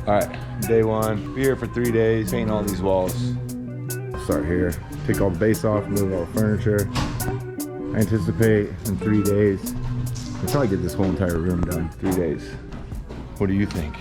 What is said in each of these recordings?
All right, day one. Be here for 3 days, painting all these walls. Start here, take all the base off, move all the furniture. I anticipate in 3 days, we'll probably get this whole entire room done. 3 days. What do you think?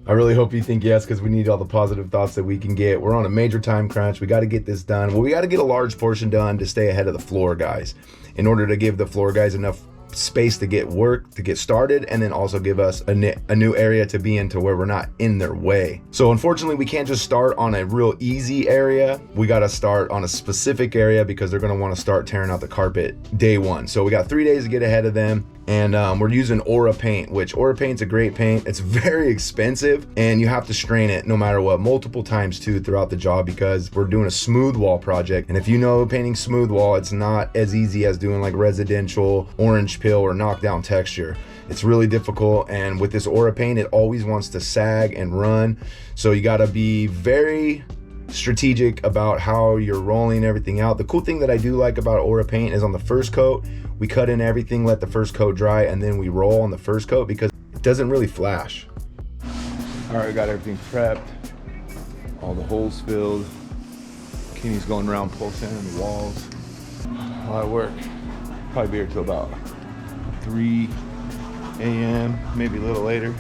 I really hope you think yes, because we need all the positive thoughts that we can get. We're on a major time crunch. We got to get this done. Well, we got to get a large portion done to stay ahead of the floor guys, in order to give the floor guys enough space to get work to get started, and then also give us a new area to be in to where we're not in their way. So unfortunately, we can't just start on a real easy area. We got to start on a specific area because they're going to want to start tearing out the carpet day one. So we got 3 days to get ahead of them. And we're using Aura paint, which Aura paint's a great paint. It's very expensive, and you have to strain it no matter what, multiple times too throughout the job, because we're doing a smooth wall project. And if you know painting smooth wall, it's not as easy as doing like residential orange peel or knockdown texture. It's really difficult, and with this Aura paint, it always wants to sag and run. So you got to be very strategic about how you're rolling everything out. The cool thing that I do like about Aura paint is on the first coat, we cut in everything, let the first coat dry, and then we roll on the first coat because it doesn't really flash. All right, we got everything prepped. All the holes filled. Kenny's going around pulsing in the walls. A lot of work. Probably be here till about 3 a.m., maybe a little later.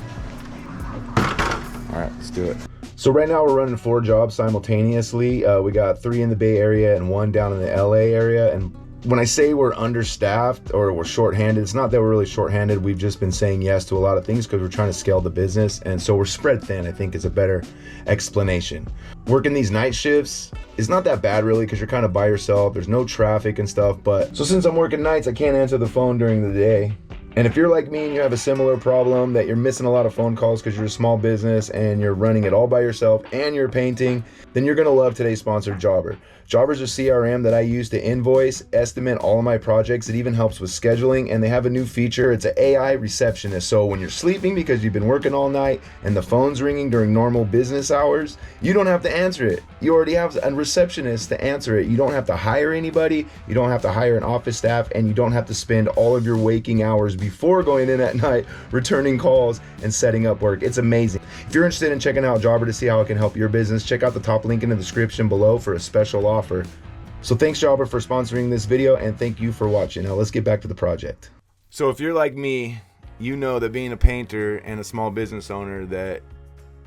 All right, let's do it. So right now we're running 4 jobs simultaneously. We got 3 in the Bay Area and 1 down in the LA area. And when I say we're understaffed or we're shorthanded, it's not that we're really shorthanded. We've just been saying yes to a lot of things because we're trying to scale the business. And so we're spread thin, I think is a better explanation. Working these night shifts is not that bad really, because you're kind of by yourself. There's no traffic and stuff. But so since I'm working nights, I can't answer the phone during the day. And if you're like me and you have a similar problem that you're missing a lot of phone calls because you're a small business and you're running it all by yourself and you're painting, then you're gonna love today's sponsor, Jobber. Jobber's a CRM that I use to invoice, estimate all of my projects. It even helps with scheduling, and they have a new feature. It's an AI receptionist. So when you're sleeping because you've been working all night and the phone's ringing during normal business hours, you don't have to answer it. You already have a receptionist to answer it. You don't have to hire anybody. You don't have to hire an office staff, and you don't have to spend all of your waking hours before going in at night returning calls and setting up work. It's amazing. If you're interested in checking out Jobber to see how it can help your business, check out the top link in the description below for a special offer. So thanks, Jobber, for sponsoring this video, and thank you for watching. Now let's get back to the project. So if you're like me, you know that being a painter and a small business owner, that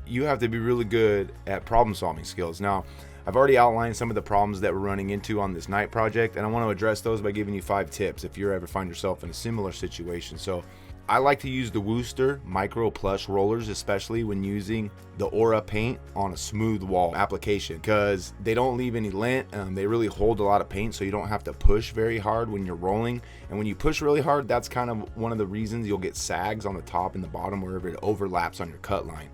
you have to be really good at problem solving skills. Now, I've already outlined some of the problems that we're running into on this night project, and I want to address those by giving you 5 tips if you ever find yourself in a similar situation. So I like to use the Wooster Micro Plush rollers, especially when using the Aura paint on a smooth wall application, because they don't leave any lint. They really hold a lot of paint, so you don't have to push very hard when you're rolling. And when you push really hard, that's kind of one of the reasons you'll get sags on the top and the bottom wherever it overlaps on your cut line.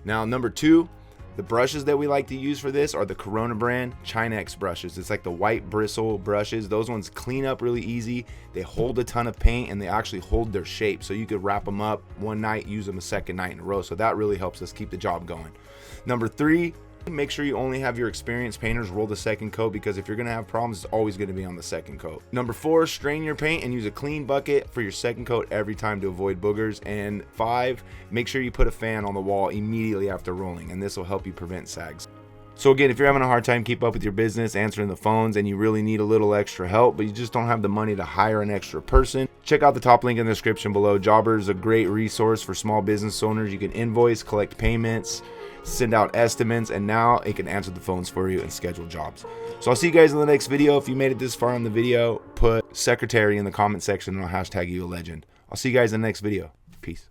Now, number 2, the brushes that we like to use for this are the Corona brand Chinex brushes. It's like the white bristle brushes. Those ones clean up really easy. They hold a ton of paint, and they actually hold their shape. So you could wrap them up one night, use them a second night in a row. So that really helps us keep the job going. Number 3, make sure you only have your experienced painters roll the second coat, because if you're gonna have problems, it's always gonna be on the second coat. Number 4, strain your paint and use a clean bucket for your second coat every time to avoid boogers. And 5, make sure you put a fan on the wall immediately after rolling, and this will help you prevent sags. So again, if you're having a hard time keep up with your business, answering the phones, and you really need a little extra help, but you just don't have the money to hire an extra person, check out the top link in the description below. Jobber is a great resource for small business owners. You can invoice, collect payments, send out estimates, and now it can answer the phones for you and schedule jobs. So I'll see you guys in the next video. If you made it this far in the video, put secretary in the comment section and I'll hashtag you a legend. I'll see you guys in the next video. Peace.